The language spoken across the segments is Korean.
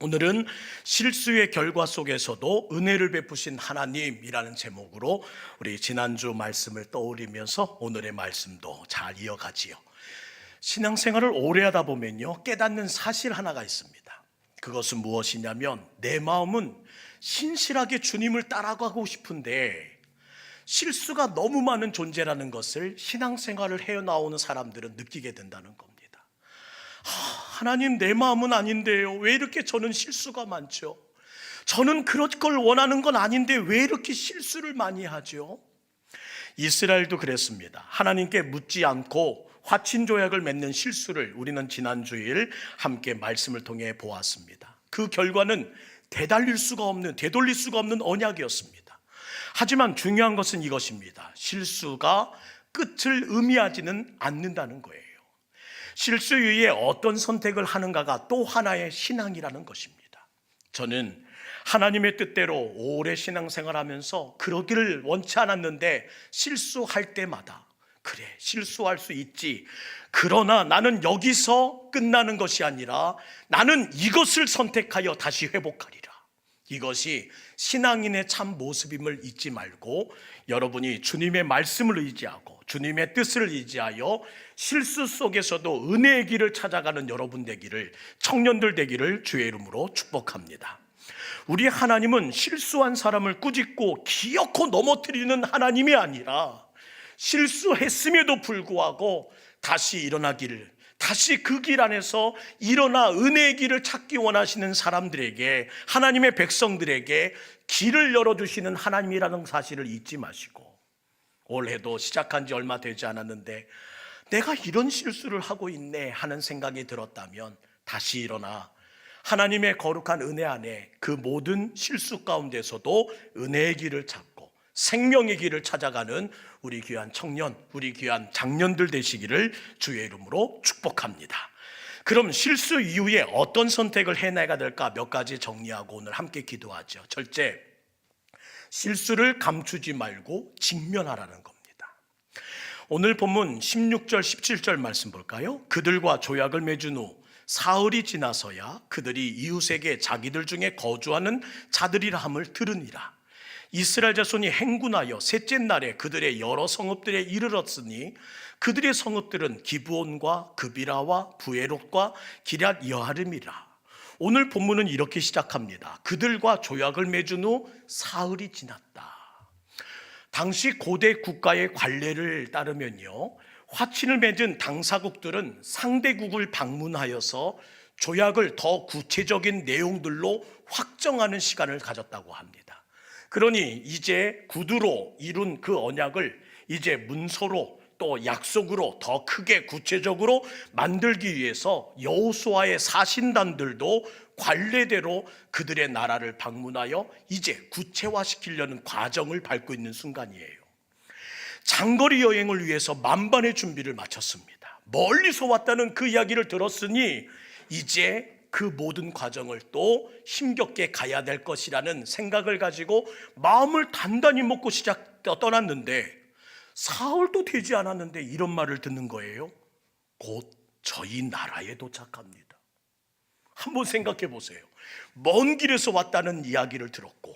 오늘은 실수의 결과 속에서도 은혜를 베푸신 하나님이라는 제목으로 우리 지난주 말씀을 떠올리면서 오늘의 말씀도 잘 이어가지요. 신앙생활을 오래 하다 보면요, 깨닫는 사실 하나가 있습니다. 그것은 무엇이냐면 내 마음은 신실하게 주님을 따라가고 싶은데 실수가 너무 많은 존재라는 것을 신앙생활을 해나오는 사람들은 느끼게 된다는 겁니다. 하나님, 내 마음은 아닌데요, 왜 이렇게 저는 실수가 많죠? 저는 그럴 걸 원하는 건 아닌데 왜 이렇게 실수를 많이 하죠? 이스라엘도 그랬습니다. 하나님께 묻지 않고 화친 조약을 맺는 실수를 우리는 지난 주일 함께 말씀을 통해 보았습니다. 그 결과는 되돌릴 수가 없는 언약이었습니다. 하지만 중요한 것은 이것입니다. 실수가 끝을 의미하지는 않는다는 거예요. 실수 이후에 어떤 선택을 하는가가 또 하나의 신앙이라는 것입니다. 저는 하나님의 뜻대로 오래 신앙생활하면서 그러기를 원치 않았는데 실수할 때마다 그래, 실수할 수 있지, 그러나 나는 여기서 끝나는 것이 아니라 나는 이것을 선택하여 다시 회복하리라. 이것이 신앙인의 참 모습임을 잊지 말고 여러분이 주님의 말씀을 의지하고 주님의 뜻을 의지하여 실수 속에서도 은혜의 길을 찾아가는 여러분 되기를, 청년들 되기를 주의 이름으로 축복합니다. 우리 하나님은 실수한 사람을 꾸짖고 기어코 넘어뜨리는 하나님이 아니라 실수했음에도 불구하고 다시 일어나기를, 다시 그 길 안에서 일어나 은혜의 길을 찾기 원하시는 사람들에게, 하나님의 백성들에게 길을 열어주시는 하나님이라는 사실을 잊지 마시고, 올해도 시작한 지 얼마 되지 않았는데 내가 이런 실수를 하고 있네 하는 생각이 들었다면 다시 일어나 하나님의 거룩한 은혜 안에 그 모든 실수 가운데서도 은혜의 길을 찾고 생명의 길을 찾아가는 우리 귀한 청년, 우리 귀한 장년들 되시기를 주의 이름으로 축복합니다. 그럼 실수 이후에 어떤 선택을 해내야 될까 몇 가지 정리하고 오늘 함께 기도하죠. 첫째, 실수를 감추지 말고 직면하라는 겁니다. 오늘 본문 16절 17절 말씀 볼까요? 그들과 조약을 맺은 후 사흘이 지나서야 그들이 이웃에게 자기들 중에 거주하는 자들이라 함을 들으니라. 이스라엘 자손이 행군하여 셋째 날에 그들의 여러 성읍들에 이르렀으니 그들의 성읍들은 기브온과 그비라와 부에롯과 기럇 여아림이라. 오늘 본문은 이렇게 시작합니다. 그들과 조약을 맺은 후 사흘이 지났다. 당시 고대 국가의 관례를 따르면요, 화친을 맺은 당사국들은 상대국을 방문하여서 조약을 더 구체적인 내용들로 확정하는 시간을 가졌다고 합니다. 그러니 이제 구두로 이룬 그 언약을 이제 문서로 또 약속으로 더 크게 구체적으로 만들기 위해서 여호수아의 사신단들도 관례대로 그들의 나라를 방문하여 이제 구체화시키려는 과정을 밟고 있는 순간이에요. 장거리 여행을 위해서 만반의 준비를 마쳤습니다. 멀리서 왔다는 그 이야기를 들었으니 이제 그 모든 과정을 또 힘겹게 가야 될 것이라는 생각을 가지고 마음을 단단히 먹고 떠났는데 사흘도 되지 않았는데 이런 말을 듣는 거예요. 곧 저희 나라에 도착합니다. 한번 생각해 보세요. 먼 길에서 왔다는 이야기를 들었고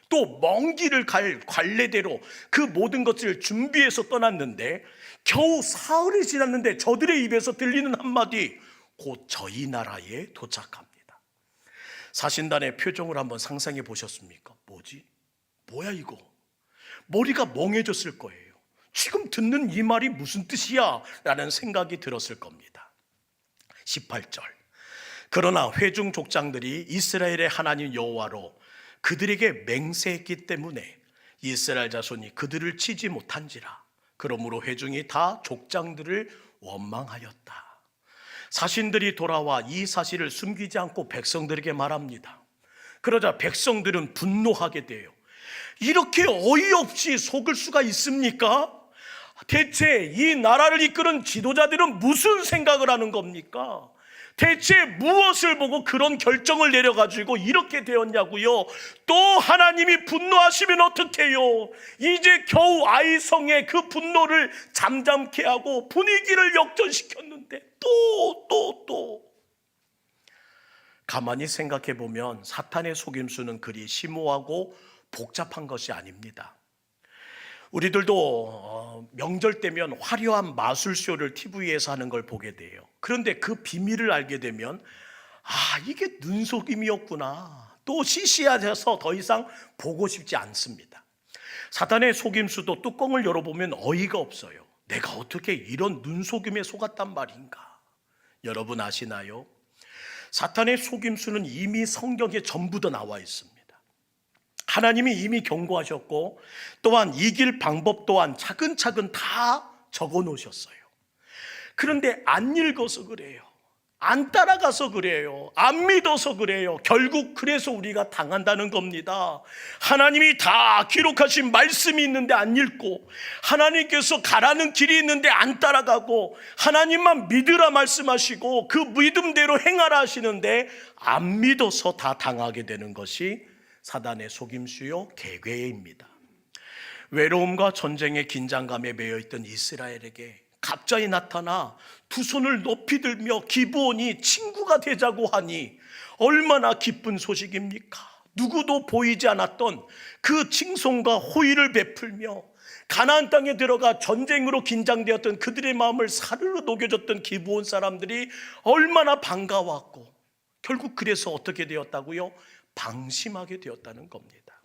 또 먼 길을 갈 관례대로 그 모든 것을 준비해서 떠났는데 겨우 사흘이 지났는데 저들의 입에서 들리는 한마디, 곧 저희 나라에 도착합니다. 사신단의 표정을 한번 상상해 보셨습니까? 뭐지? 뭐야 이거? 머리가 멍해졌을 거예요. 지금 듣는 이 말이 무슨 뜻이야? 라는 생각이 들었을 겁니다. 18절, 그러나 회중 족장들이 이스라엘의 하나님 여호와로 그들에게 맹세했기 때문에 이스라엘 자손이 그들을 치지 못한지라. 그러므로 회중이 다 족장들을 원망하였다. 사신들이 돌아와 이 사실을 숨기지 않고 백성들에게 말합니다. 그러자 백성들은 분노하게 돼요. 이렇게 어이없이 속을 수가 있습니까? 대체 이 나라를 이끄는 지도자들은 무슨 생각을 하는 겁니까? 대체 무엇을 보고 그런 결정을 내려가지고 이렇게 되었냐고요? 또 하나님이 분노하시면 어떡해요? 이제 겨우 아이성의 그 분노를 잠잠케 하고 분위기를 역전시켰는데 또 가만히 생각해 보면 사탄의 속임수는 그리 심오하고 복잡한 것이 아닙니다. 우리들도 명절 때면 화려한 마술쇼를 TV에서 하는 걸 보게 돼요. 그런데 그 비밀을 알게 되면 이게 눈속임이었구나. 또 시시해져서 더 이상 보고 싶지 않습니다. 사탄의 속임수도 뚜껑을 열어보면 어이가 없어요. 내가 어떻게 이런 눈속임에 속았단 말인가? 여러분 아시나요? 사탄의 속임수는 이미 성경에 전부 다 나와 있습니다. 하나님이 이미 경고하셨고 또한 이길 방법 또한 차근차근 다 적어 놓으셨어요. 그런데 안 읽어서 그래요. 안 따라가서 그래요. 안 믿어서 그래요. 결국 그래서 우리가 당한다는 겁니다. 하나님이 다 기록하신 말씀이 있는데 안 읽고, 하나님께서 가라는 길이 있는데 안 따라가고, 하나님만 믿으라 말씀하시고 그 믿음대로 행하라 하시는데 안 믿어서 다 당하게 되는 것이 사단의 속임수요 계궤입니다. 외로움과 전쟁의 긴장감에 매여있던 이스라엘에게 갑자기 나타나 두 손을 높이 들며 기브온이 친구가 되자고 하니 얼마나 기쁜 소식입니까? 누구도 보이지 않았던 그 칭송과 호의를 베풀며 가나안 땅에 들어가 전쟁으로 긴장되었던 그들의 마음을 사르르 녹여줬던 기브온 사람들이 얼마나 반가웠고, 결국 그래서 어떻게 되었다고요? 방심하게 되었다는 겁니다.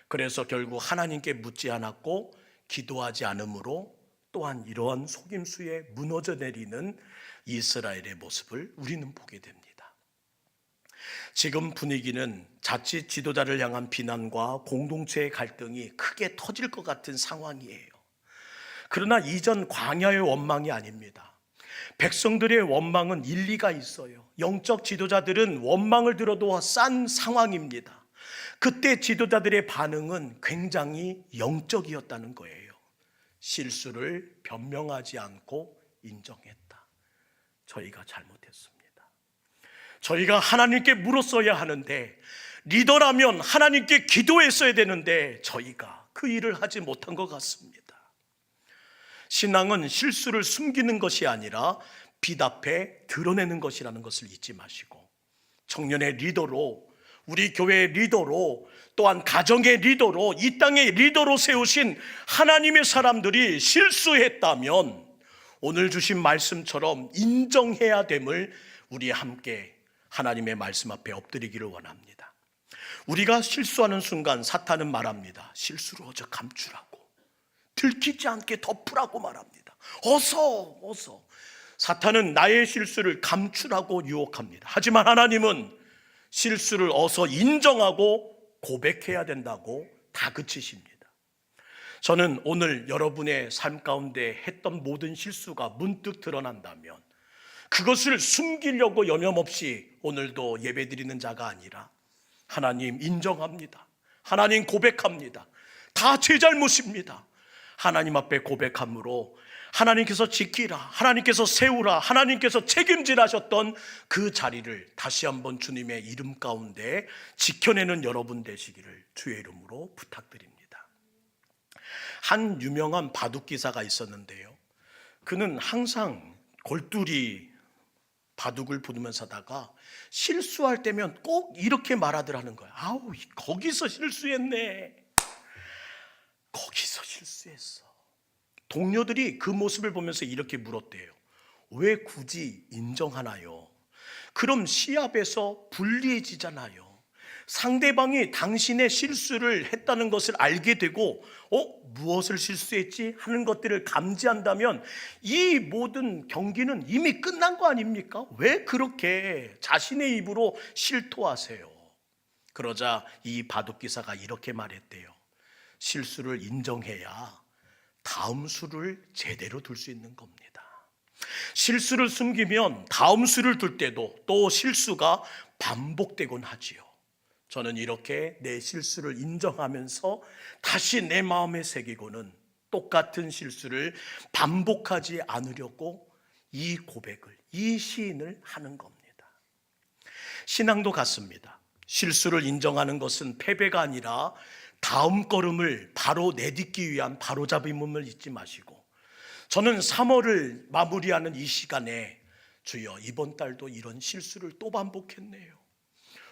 그래서 결국 하나님께 묻지 않았고 기도하지 않으므로 또한 이러한 속임수에 무너져 내리는 이스라엘의 모습을 우리는 보게 됩니다. 지금 분위기는 자칫 지도자를 향한 비난과 공동체의 갈등이 크게 터질 것 같은 상황이에요. 그러나 이전 광야의 원망이 아닙니다. 백성들의 원망은 일리가 있어요. 영적 지도자들은 원망을 들어도 싼 상황입니다. 그때 지도자들의 반응은 굉장히 영적이었다는 거예요. 실수를 변명하지 않고 인정했다. 저희가 잘못했습니다. 저희가 하나님께 물었어야 하는데, 리더라면 하나님께 기도했어야 되는데 저희가 그 일을 하지 못한 것 같습니다. 신앙은 실수를 숨기는 것이 아니라 빛 앞에 드러내는 것이라는 것을 잊지 마시고, 청년의 리더로, 우리 교회의 리더로, 또한 가정의 리더로, 이 땅의 리더로 세우신 하나님의 사람들이 실수했다면 오늘 주신 말씀처럼 인정해야 됨을 우리 함께 하나님의 말씀 앞에 엎드리기를 원합니다. 우리가 실수하는 순간 사탄은 말합니다. 실수를 어저 감추라고, 들키지 않게 덮으라고 말합니다. 어서. 사탄은 나의 실수를 감추라고 유혹합니다. 하지만 하나님은 실수를 어서 인정하고 고백해야 된다고 다그치십니다. 저는 오늘 여러분의 삶 가운데 했던 모든 실수가 문득 드러난다면 그것을 숨기려고 여념없이 오늘도 예배드리는 자가 아니라 하나님 인정합니다. 하나님 고백합니다. 다 제 잘못입니다. 하나님 앞에 고백함으로 하나님께서 지키라, 하나님께서 세우라, 하나님께서 책임질 하셨던 그 자리를 다시 한번 주님의 이름 가운데 지켜내는 여러분 되시기를 주의 이름으로 부탁드립니다. 한 유명한 바둑 기사가 있었는데요, 그는 항상 골뚜리 바둑을 부르면서 하다가 실수할 때면 꼭 이렇게 말하더라는 거예요. 거기서 실수했네. 거기서 실수했어. 동료들이 그 모습을 보면서 이렇게 물었대요. 왜 굳이 인정하나요? 그럼 시합에서 불리해지잖아요. 상대방이 당신의 실수를 했다는 것을 알게 되고 무엇을 실수했지 하는 것들을 감지한다면 이 모든 경기는 이미 끝난 거 아닙니까? 왜 그렇게 자신의 입으로 실토하세요? 그러자 이 바둑기사가 이렇게 말했대요. 실수를 인정해야 다음 수를 제대로 둘 수 있는 겁니다. 실수를 숨기면 다음 수를 둘 때도 또 실수가 반복되곤 하지요. 저는 이렇게 내 실수를 인정하면서 다시 내 마음에 새기고는 똑같은 실수를 반복하지 않으려고 이 고백을, 이 시인을 하는 겁니다. 신앙도 같습니다. 실수를 인정하는 것은 패배가 아니라 다음 걸음을 바로 내딛기 위한 바로잡음을 잊지 마시고, 저는 3월을 마무리하는 이 시간에 주여 이번 달도 이런 실수를 또 반복했네요.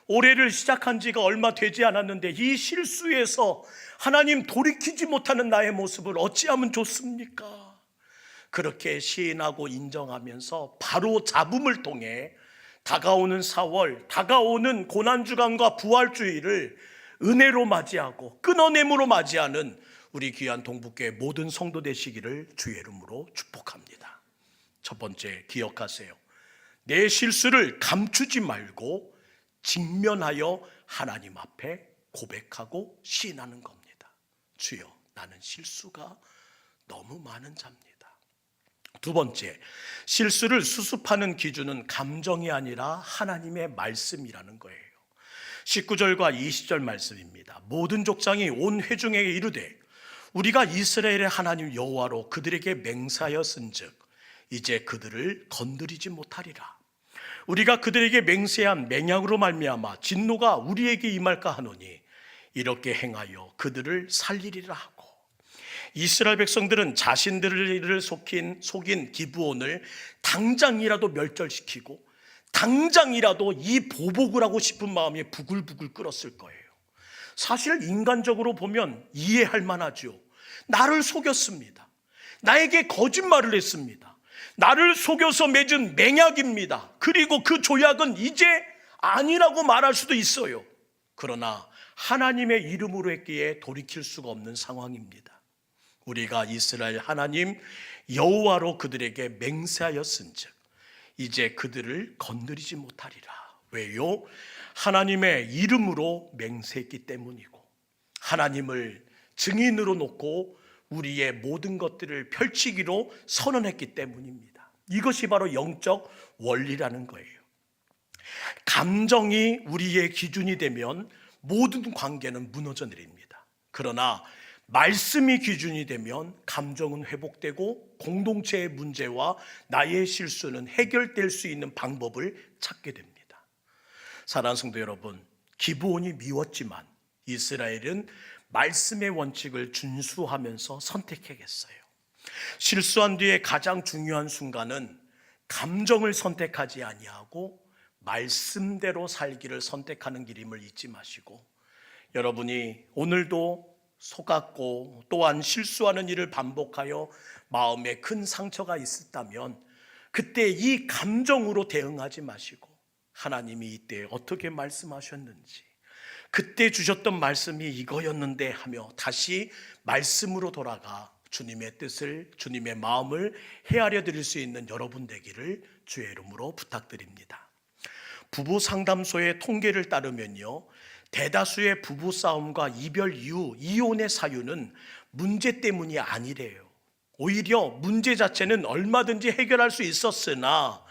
올해를 시작한 지가 얼마 되지 않았는데 이 실수에서 하나님 돌이키지 못하는 나의 모습을 어찌하면 좋습니까? 그렇게 시인하고 인정하면서 바로 잡음을 통해 다가오는 4월, 다가오는 고난주간과 부활주의를 은혜로 맞이하고 끊어냄으로 맞이하는 우리 귀한 동북교회 모든 성도 되시기를 주의 이름으로 축복합니다. 첫 번째, 기억하세요. 내 실수를 감추지 말고 직면하여 하나님 앞에 고백하고 시인하는 겁니다. 주여, 나는 실수가 너무 많은 자입니다. 두 번째, 실수를 수습하는 기준은 감정이 아니라 하나님의 말씀이라는 거예요. 19절과 20절 말씀입니다. 모든 족장이 온 회중에게 이르되 우리가 이스라엘의 하나님 여호와로 그들에게 맹세하였은즉 이제 그들을 건드리지 못하리라. 우리가 그들에게 맹세한 맹약으로 말미암아 진노가 우리에게 임할까 하노니 이렇게 행하여 그들을 살리리라 하고, 이스라엘 백성들은 자신들을 속인 기브온을 당장이라도 멸절시키고 당장이라도 이 보복을 하고 싶은 마음이 부글부글 끓었을 거예요. 사실 인간적으로 보면 이해할 만하죠. 나를 속였습니다. 나에게 거짓말을 했습니다. 나를 속여서 맺은 맹약입니다. 그리고 그 조약은 이제 아니라고 말할 수도 있어요. 그러나 하나님의 이름으로 했기에 돌이킬 수가 없는 상황입니다. 우리가 이스라엘 하나님 여호와로 그들에게 맹세하였은즉 이제 그들을 건드리지 못하리라. 왜요? 하나님의 이름으로 맹세했기 때문이고 하나님을 증인으로 놓고 우리의 모든 것들을 펼치기로 선언했기 때문입니다. 이것이 바로 영적 원리라는 거예요. 감정이 우리의 기준이 되면 모든 관계는 무너져 내립니다. 그러나 말씀이 기준이 되면 감정은 회복되고 공동체의 문제와 나의 실수는 해결될 수 있는 방법을 찾게 됩니다. 사랑하는 성도 여러분, 기브온이 미웠지만 이스라엘은 말씀의 원칙을 준수하면서 선택하겠어요. 실수한 뒤에 가장 중요한 순간은 감정을 선택하지 아니하고 말씀대로 살기를 선택하는 길임을 잊지 마시고, 여러분이 오늘도 속았고 또한 실수하는 일을 반복하여 마음에 큰 상처가 있었다면 그때 이 감정으로 대응하지 마시고 하나님이 이때 어떻게 말씀하셨는지, 그때 주셨던 말씀이 이거였는데 하며 다시 말씀으로 돌아가 주님의 뜻을, 주님의 마음을 헤아려 드릴 수 있는 여러분 되기를 주의 이름으로 부탁드립니다. 부부 상담소의 통계를 따르면요, 대다수의 부부싸움과 이별 이후 이혼의 사유는 문제 때문이 아니래요. 오히려 문제 자체는 얼마든지 해결할 수 있었으나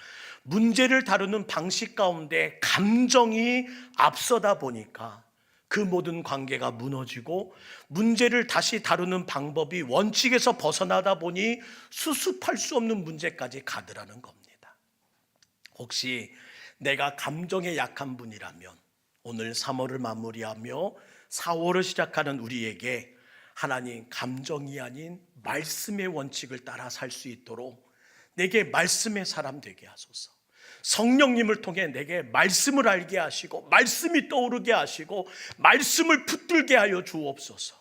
문제를 다루는 방식 가운데 감정이 앞서다 보니까 그 모든 관계가 무너지고 문제를 다시 다루는 방법이 원칙에서 벗어나다 보니 수습할 수 없는 문제까지 가더라는 겁니다. 혹시 내가 감정에 약한 분이라면 오늘 3월을 마무리하며 4월을 시작하는 우리에게 하나님, 감정이 아닌 말씀의 원칙을 따라 살 수 있도록 내게 말씀의 사람 되게 하소서. 성령님을 통해 내게 말씀을 알게 하시고 말씀이 떠오르게 하시고 말씀을 붙들게 하여 주옵소서.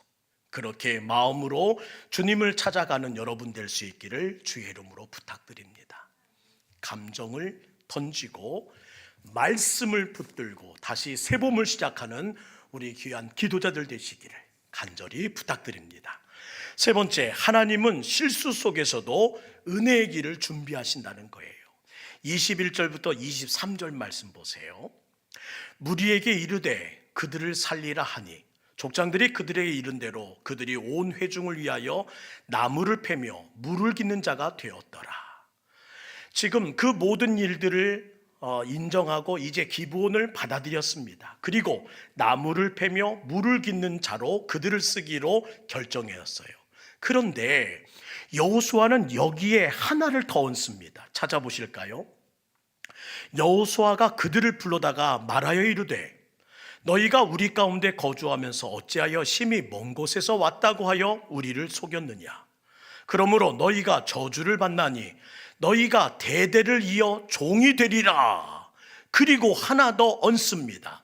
그렇게 마음으로 주님을 찾아가는 여러분 될 수 있기를 주의 이름으로 부탁드립니다. 감정을 던지고 말씀을 붙들고 다시 새 봄을 시작하는 우리 귀한 기도자들 되시기를 간절히 부탁드립니다. 세 번째, 하나님은 실수 속에서도 은혜의 길을 준비하신다는 거예요. 21절부터 23절 말씀 보세요. 무리에게 이르되 그들을 살리라 하니 족장들이 그들에게 이른 대로 그들이 온 회중을 위하여 나무를 패며 물을 깃는 자가 되었더라. 지금 그 모든 일들을 인정하고 이제 기브온을 받아들였습니다. 그리고 나무를 패며 물을 깃는 자로 그들을 쓰기로 결정했어요. 그런데 여호수아는 여기에 하나를 더 얹습니다. 찾아보실까요? 여호수아가 그들을 불러다가 말하여 이르되 너희가 우리 가운데 거주하면서 어찌하여 심히 먼 곳에서 왔다고 하여 우리를 속였느냐? 그러므로 너희가 저주를 받나니 너희가 대대를 이어 종이 되리라. 그리고 하나 더 얹습니다.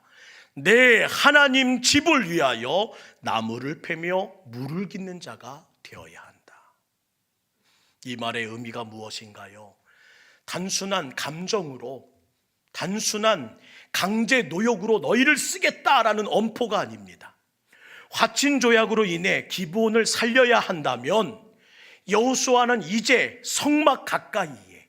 내 하나님 집을 위하여 나무를 패며 물을 깃는 자가 되어야 한다. 이 말의 의미가 무엇인가요? 단순한 감정으로, 단순한 강제 노역으로 너희를 쓰겠다라는 엄포가 아닙니다. 화친 조약으로 인해 기브온을 살려야 한다면 여호수아는 이제 성막 가까이에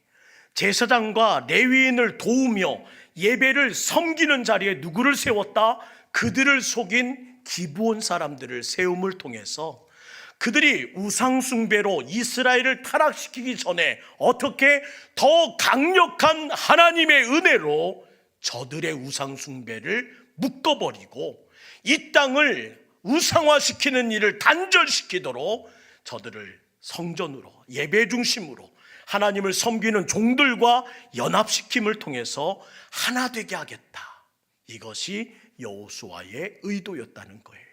제사장과 레위인을 도우며 예배를 섬기는 자리에 누구를 세웠다? 그들을 속인 기브온 사람들을 세움을 통해서 그들이 우상숭배로 이스라엘을 타락시키기 전에 어떻게 더 강력한 하나님의 은혜로 저들의 우상숭배를 묶어버리고 이 땅을 우상화시키는 일을 단절시키도록 저들을 성전으로, 예배 중심으로 하나님을 섬기는 종들과 연합시킴을 통해서 하나 되게 하겠다. 이것이 여호수아의 의도였다는 거예요.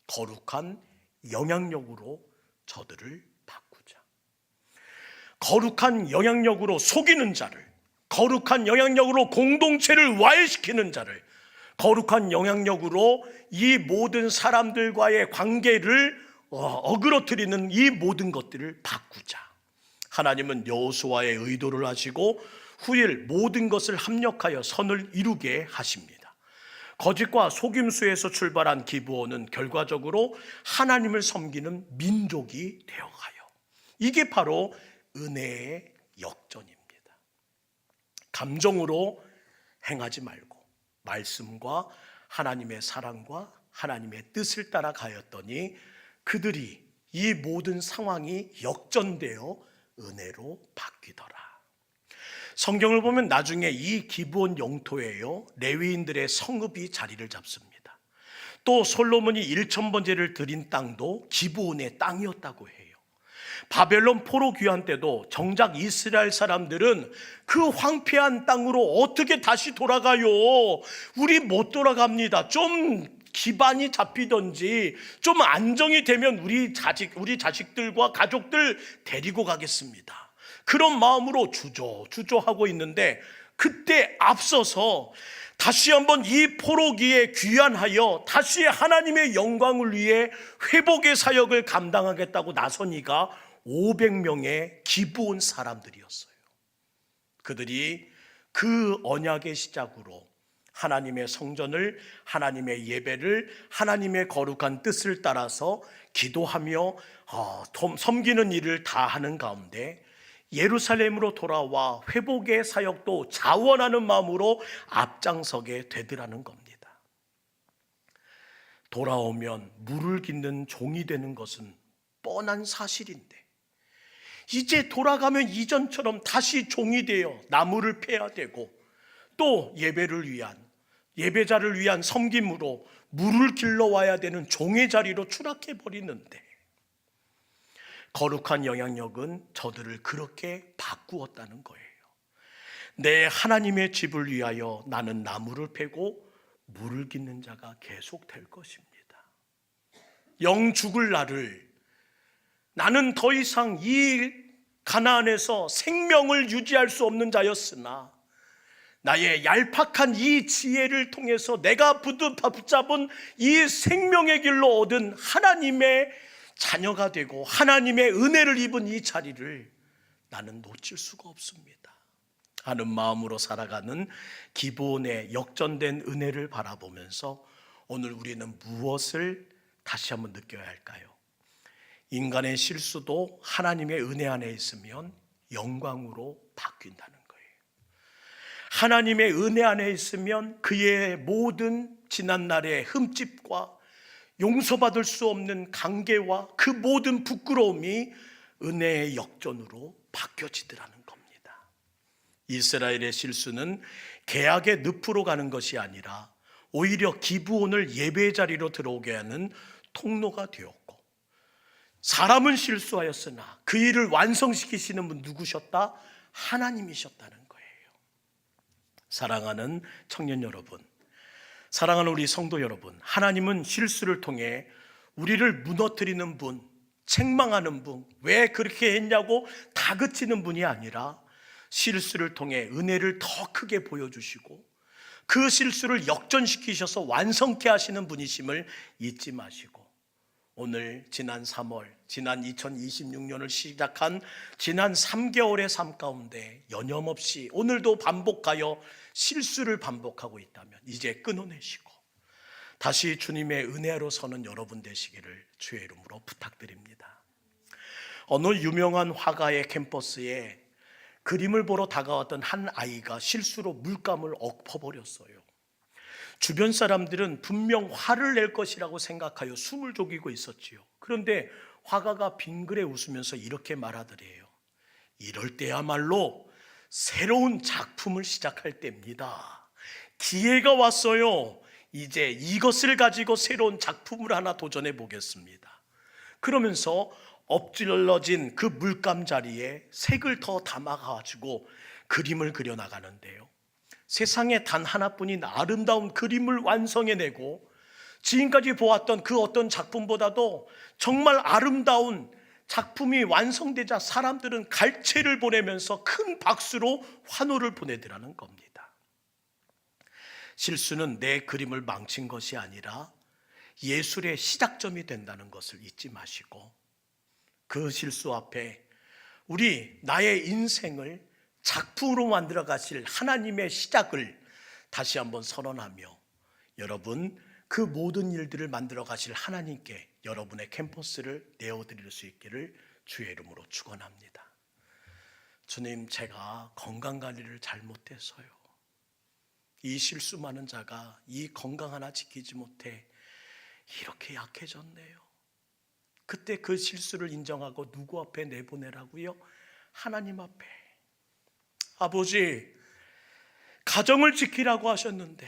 거룩한 영향력으로 저들을 바꾸자. 거룩한 영향력으로 속이는 자를, 거룩한 영향력으로 공동체를 와해시키는 자를, 거룩한 영향력으로 이 모든 사람들과의 관계를 어그러뜨리는 이 모든 것들을 바꾸자. 하나님은 여호수아의 의도를 아시고 후일 모든 것을 합력하여 선을 이루게 하십니다. 거짓과 속임수에서 출발한 기브온은 결과적으로 하나님을 섬기는 민족이 되어가요. 이게 바로 은혜의 역전입니다. 감정으로 행하지 말고 말씀과 하나님의 사랑과 하나님의 뜻을 따라 가였더니 그들이 이 모든 상황이 역전되어 은혜로 바뀌더라. 성경을 보면 나중에 이 기브온 영토에요 레위인들의 성읍이 자리를 잡습니다. 또 솔로몬이 1000번제를 드린 땅도 기브온의 땅이었다고 해요. 바벨론 포로 귀환 때도 정작 이스라엘 사람들은 그 황폐한 땅으로 어떻게 다시 돌아가요? 우리 못 돌아갑니다. 좀 기반이 잡히든지 좀 안정이 되면 우리 자식들과 가족들 데리고 가겠습니다. 그런 마음으로 주저하고 있는데 그때 앞서서 다시 한번 이 포로기에 귀환하여 다시 하나님의 영광을 위해 회복의 사역을 감당하겠다고 나선 이가 500명의 기브온 사람들이었어요. 그들이 그 언약의 시작으로 하나님의 성전을, 하나님의 예배를, 하나님의 거룩한 뜻을 따라서 기도하며 섬기는 일을 다 하는 가운데 예루살렘으로 돌아와 회복의 사역도 자원하는 마음으로 앞장서게 되더라는 겁니다. 돌아오면 물을 깃는 종이 되는 것은 뻔한 사실인데 이제 돌아가면 이전처럼 다시 종이 되어 나무를 패야 되고 또 예배자를 위한 섬김으로 물을 길러와야 되는 종의 자리로 추락해 버리는데 거룩한 영향력은 저들을 그렇게 바꾸었다는 거예요. 내 하나님의 집을 위하여 나는 나무를 패고 물을 깃는 자가 계속 될 것입니다. 영 죽을 날을 나는 더 이상 이 가나안에서 생명을 유지할 수 없는 자였으나 나의 얄팍한 이 지혜를 통해서 내가 붙잡은 이 생명의 길로 얻은 하나님의 자녀가 되고 하나님의 은혜를 입은 이 자리를 나는 놓칠 수가 없습니다 하는 마음으로 살아가는 기브온의 역전된 은혜를 바라보면서 오늘 우리는 무엇을 다시 한번 느껴야 할까요? 인간의 실수도 하나님의 은혜 안에 있으면 영광으로 바뀐다는 거예요. 하나님의 은혜 안에 있으면 그의 모든 지난날의 흠집과 용서받을 수 없는 관계와 그 모든 부끄러움이 은혜의 역전으로 바뀌어지더라는 겁니다. 이스라엘의 실수는 계약의 늪으로 가는 것이 아니라 오히려 기브온을 예배 자리로 들어오게 하는 통로가 되었고, 사람은 실수하였으나 그 일을 완성시키시는 분 누구셨다? 하나님이셨다는 거예요. 사랑하는 청년 여러분, 사랑하는 우리 성도 여러분, 하나님은 실수를 통해 우리를 무너뜨리는 분, 책망하는 분, 왜 그렇게 했냐고 다그치는 분이 아니라 실수를 통해 은혜를 더 크게 보여주시고 그 실수를 역전시키셔서 완성케 하시는 분이심을 잊지 마시고, 오늘 지난 3월, 지난 2026년을 시작한 지난 3개월의 삶 가운데 여념없이 오늘도 반복하여 실수를 반복하고 있다면 이제 끊어내시고 다시 주님의 은혜로 서는 여러분 되시기를 주의 이름으로 부탁드립니다. 어느 유명한 화가의 캠퍼스에 그림을 보러 다가왔던 한 아이가 실수로 물감을 엎어버렸어요. 주변 사람들은 분명 화를 낼 것이라고 생각하여 숨을 죽이고 있었지요. 그런데 화가가 빙그레 웃으면서 이렇게 말하더래요. 이럴 때야말로 새로운 작품을 시작할 때입니다. 기회가 왔어요. 이제 이것을 가지고 새로운 작품을 하나 도전해 보겠습니다. 그러면서 엎질러진 그 물감 자리에 색을 더 담아가지고 그림을 그려나가는데요. 세상에 단 하나뿐인 아름다운 그림을 완성해내고 지금까지 보았던 그 어떤 작품보다도 정말 아름다운 작품이 완성되자 사람들은 갈채를 보내면서 큰 박수로 환호를 보내더라는 겁니다. 실수는 내 그림을 망친 것이 아니라 예술의 시작점이 된다는 것을 잊지 마시고, 그 실수 앞에 나의 인생을 작품으로 만들어 가실 하나님의 시작을 다시 한번 선언하며, 여러분 그 모든 일들을 만들어 가실 하나님께 여러분의 캠퍼스를 내어드릴 수 있기를 주의 이름으로 축원합니다. 주님, 제가 건강관리를 잘못해서요, 이 실수 많은 자가 이 건강 하나 지키지 못해 이렇게 약해졌네요. 그때 그 실수를 인정하고 누구 앞에 내보내라고요? 하나님 앞에. 아버지, 가정을 지키라고 하셨는데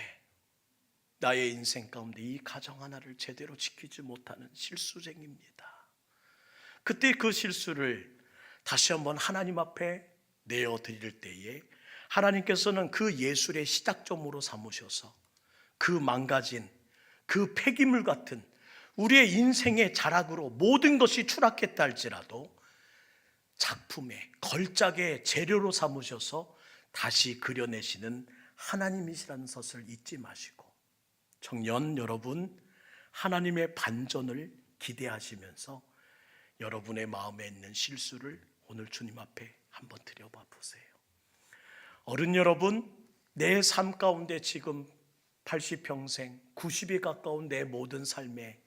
나의 인생 가운데 이 가정 하나를 제대로 지키지 못하는 실수쟁입니다. 그때 그 실수를 다시 한번 하나님 앞에 내어드릴 때에 하나님께서는 그 예술의 시작점으로 삼으셔서 그 망가진 그 폐기물 같은 우리의 인생의 자락으로 모든 것이 추락했다 할지라도 작품의 걸작의 재료로 삼으셔서 다시 그려내시는 하나님이시라는 것을 잊지 마시고, 청년 여러분, 하나님의 반전을 기대하시면서 여러분의 마음에 있는 실수를 오늘 주님 앞에 한번 들여봐 보세요. 어른 여러분, 내 삶 가운데 지금 80평생, 90이 가까운 내 모든 삶에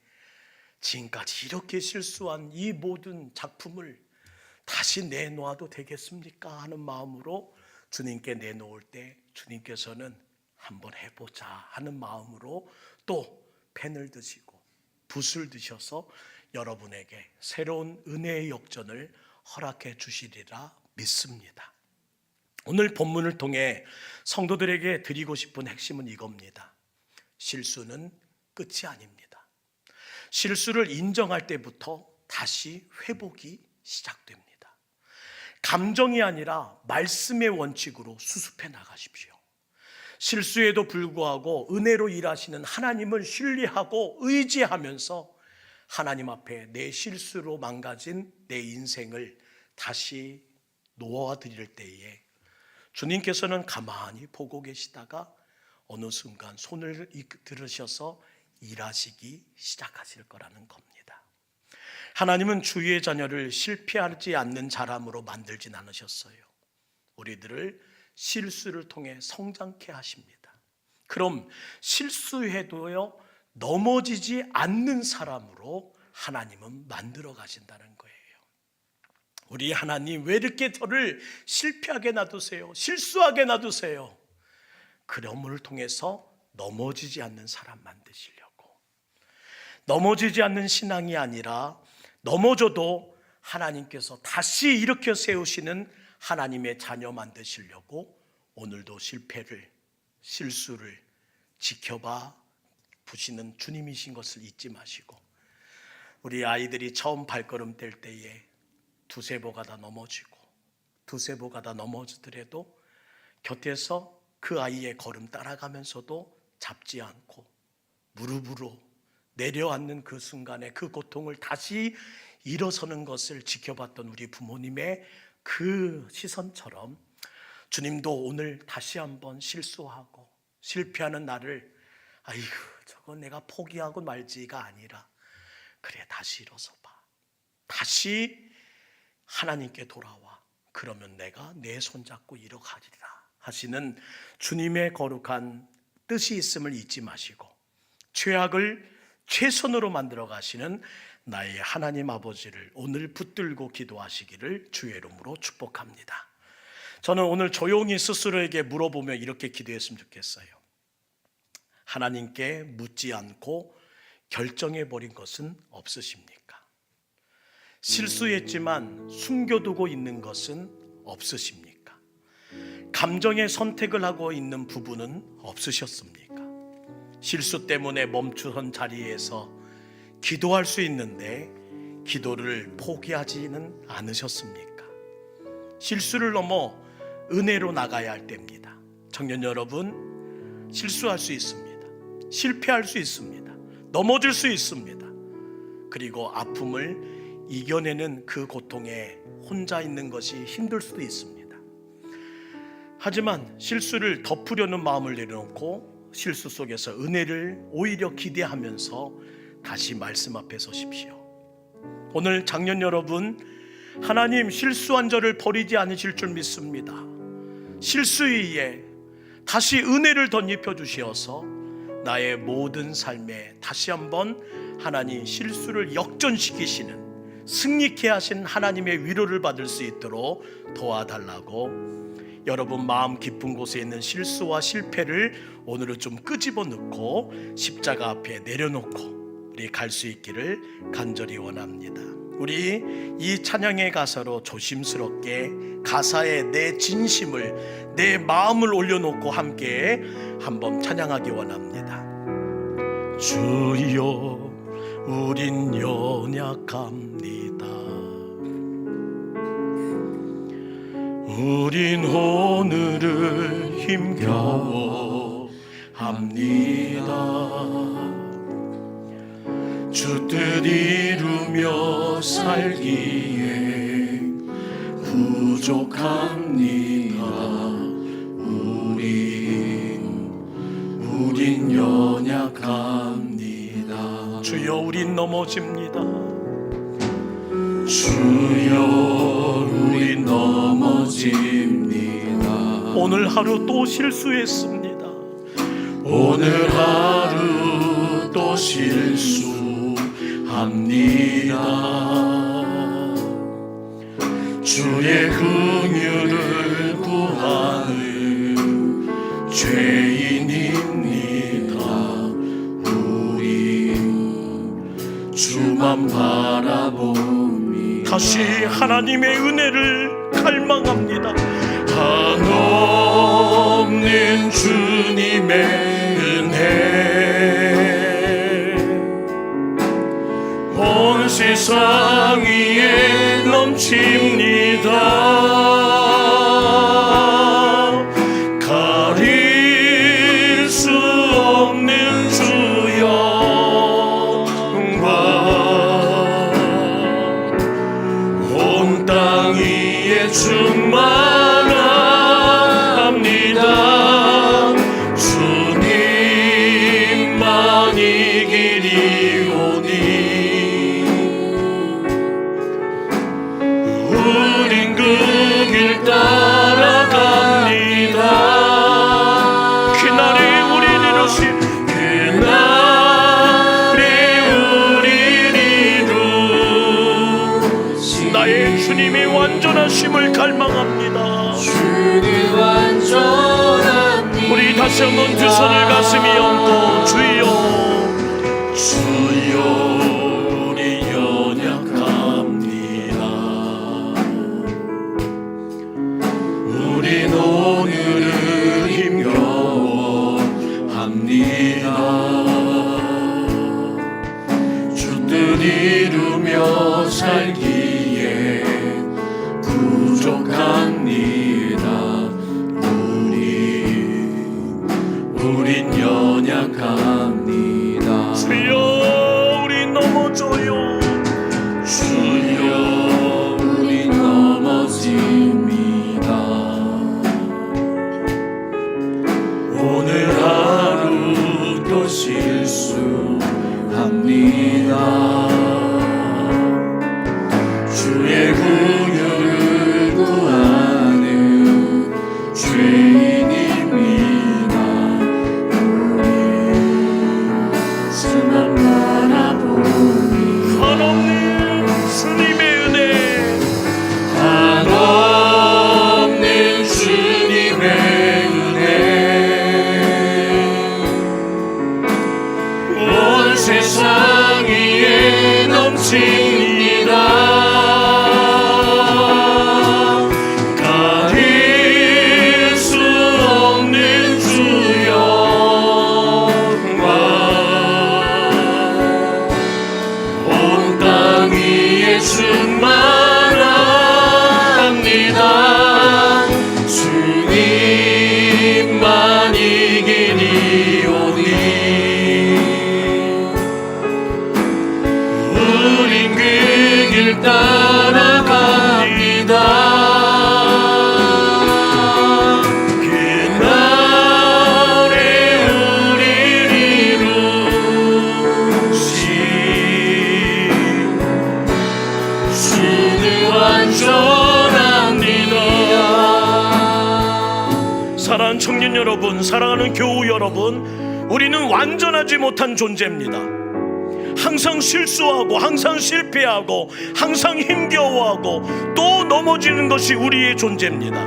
지금까지 이렇게 실수한 이 모든 작품을 다시 내놓아도 되겠습니까? 하는 마음으로 주님께 내놓을 때 주님께서는 한번 해보자 하는 마음으로 또 펜을 드시고 붓을 드셔서 여러분에게 새로운 은혜의 역전을 허락해 주시리라 믿습니다. 오늘 본문을 통해 성도들에게 드리고 싶은 핵심은 이겁니다. 실수는 끝이 아닙니다. 실수를 인정할 때부터 다시 회복이 시작됩니다. 감정이 아니라 말씀의 원칙으로 수습해 나가십시오. 실수에도 불구하고 은혜로 일하시는 하나님을 신뢰하고 의지하면서 하나님 앞에 내 실수로 망가진 내 인생을 다시 놓아드릴 때에 주님께서는 가만히 보고 계시다가 어느 순간 손을 들으셔서 일하시기 시작하실 거라는 겁니다. 하나님은 주의 자녀를 실패하지 않는 사람으로 만들진 않으셨어요. 우리들을 실수를 통해 성장케 하십니다. 그럼 실수해도요 넘어지지 않는 사람으로 하나님은 만들어 가신다는 거예요. 우리 하나님, 왜 이렇게 저를 실패하게 놔두세요? 실수하게 놔두세요? 그럼을 통해서 넘어지지 않는 사람 만드시려고. 넘어지지 않는 신앙이 아니라 넘어져도 하나님께서 다시 일으켜 세우시는 하나님의 자녀 만드시려고 오늘도 실수를 지켜봐 보시는 주님이신 것을 잊지 마시고, 우리 아이들이 처음 발걸음 뗄 때에 두세 보 가다 넘어지고 두세 보 가다 넘어지더라도 곁에서 그 아이의 걸음 따라가면서도 잡지 않고 무릎으로 내려앉는 그 순간에 그 고통을 다시 일어서는 것을 지켜봤던 우리 부모님의 그 시선처럼 주님도 오늘 다시 한번 실수하고 실패하는 나를 아이고 저거 내가 포기하고 말지가 아니라 그래 다시 일어서 봐. 다시 하나님께 돌아와. 그러면 내가 내 손잡고 일어가리라 하시는 주님의 거룩한 뜻이 있음을 잊지 마시고 죄악을 최선으로 만들어 가시는 나의 하나님 아버지를 오늘 붙들고 기도하시기를 주의 이름으로 축복합니다. 저는 오늘 조용히 스스로에게 물어보며 이렇게 기도했으면 좋겠어요. 하나님께 묻지 않고 결정해버린 것은 없으십니까? 실수했지만 숨겨두고 있는 것은 없으십니까? 감정의 선택을 하고 있는 부분은 없으셨습니까? 실수 때문에 멈추던 자리에서 기도할 수 있는데 기도를 포기하지는 않으셨습니까? 실수를 넘어 은혜로 나가야 할 때입니다. 청년 여러분, 실수할 수 있습니다. 실패할 수 있습니다. 넘어질 수 있습니다. 그리고 아픔을 이겨내는 그 고통에 혼자 있는 것이 힘들 수도 있습니다. 하지만 실수를 덮으려는 마음을 내려놓고 실수 속에서 은혜를 오히려 기대하면서 다시 말씀 앞에 서십시오. 오늘 장년 여러분, 하나님 실수한 저를 버리지 않으실 줄 믿습니다. 실수 위에 다시 은혜를 덧입혀 주시어서 나의 모든 삶에 다시 한번 하나님 실수를 역전시키시는 승리케 하신 하나님의 위로를 받을 수 있도록 도와달라고, 여러분 마음 깊은 곳에 있는 실수와 실패를 오늘은 좀 끄집어 넣고 십자가 앞에 내려놓고 우리 갈 수 있기를 간절히 원합니다. 우리 이 찬양의 가사로 조심스럽게 가사에 내 진심을, 내 마음을 올려놓고 함께 한번 찬양하기 원합니다. 주여 우린 연약합니다. 우린 오늘을 힘겨워 합니다. 주 뜻 이루며 살기에 부족합니다. 우린 연약합니다. 주여 우린 넘어집니다. 주여 우린 넘어집니다. 오늘 하루 또 실수했습니다. 오늘 하루 또 실수합니다. 주의 긍휼을 구하는 죄인입니다. 우리 주만 바라보니 다시 하나님의 은혜를 갈망합니다. 한없는 주님의 은혜 온 세상 위에 넘칩니다. 가릴 수 없는 주 영광 온 땅 위에 충만합니다. 주님만 이 길이 오니 우린 그 길 따라갑니다. 그날이 우리 이루신 그날이 우리 이루신 나의 주님이 완전하심을 갈망합니다. 주님 완전합니다. 우리 다시 한번 두 손을 가슴에 얹고 주여 주여 우리 연약합니다. 우린 오늘을 힘겨워 합니다. 주 뜻 이루며 살기에 부족합니다. 우린 연약합니다. 주여 우린 넘어져요. 주여 우린 넘어집니다. 오늘 실수합니다. 주의 긍휼을 구하는 죄인입니다. 우리 스만 바라보니 한없는 주님의 은혜, 한없는 주님의 은혜, 온 세상 위에 넘칩니다. 가릴 수 없는 주 영광, 온 땅 위에 충만합니다. 주님만 이기리오니 우린 그 길 따라갑니다. 그날에 우리를 이루신 주는 완전합니다. 사랑하는 청년 여러분, 사랑하는 교우 여러분, 우리는 완전하지 못한 존재입니다. 항상 실수하고 항상 실패하고 항상 힘겨워하고 또 넘어지는 것이 우리의 존재입니다.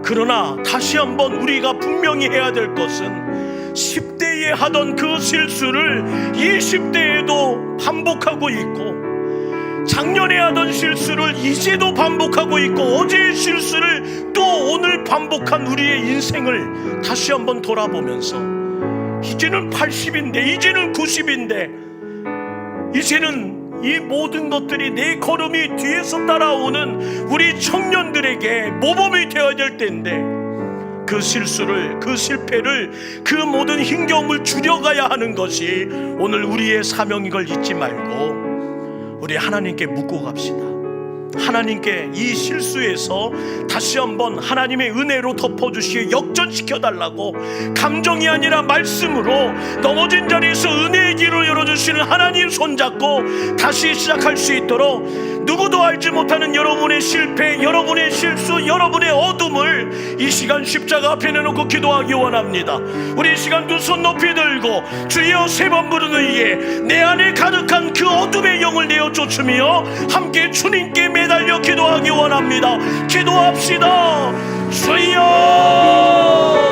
그러나 다시 한번 우리가 분명히 해야 될 것은 10대에 하던 그 실수를 20대에도 반복하고 있고, 작년에 하던 실수를 이제도 반복하고 있고, 어제의 실수를 또 오늘 반복한 우리의 인생을 다시 한번 돌아보면서 이제는 80인데 이제는 90인데 이제는 이 모든 것들이 내 걸음이 뒤에서 따라오는 우리 청년들에게 모범이 되어야 될 때인데, 그 실수를, 그 실패를, 그 모든 힘겨움을 줄여가야 하는 것이 오늘 우리의 사명인 걸 잊지 말고 우리 하나님께 묻고 갑시다. 하나님께 이 실수에서 다시 한번 하나님의 은혜로 덮어주시고 역전시켜달라고, 감정이 아니라 말씀으로 넘어진 자리에서 은혜의 길을 열어주시는 하나님 손잡고 다시 시작할 수 있도록, 누구도 알지 못하는 여러분의 실패, 여러분의 실수, 여러분의 어둠을 이 시간 십자가 앞에 내놓고 기도하기 원합니다. 우리 이 시간 두 손 높이 들고 주여 세 번 부르는 이에 내 안에 가득한 그 어둠의 영을 내어 쫓으며 함께 주님께 매달려 기도하기 원합니다. 기도합시다. 주여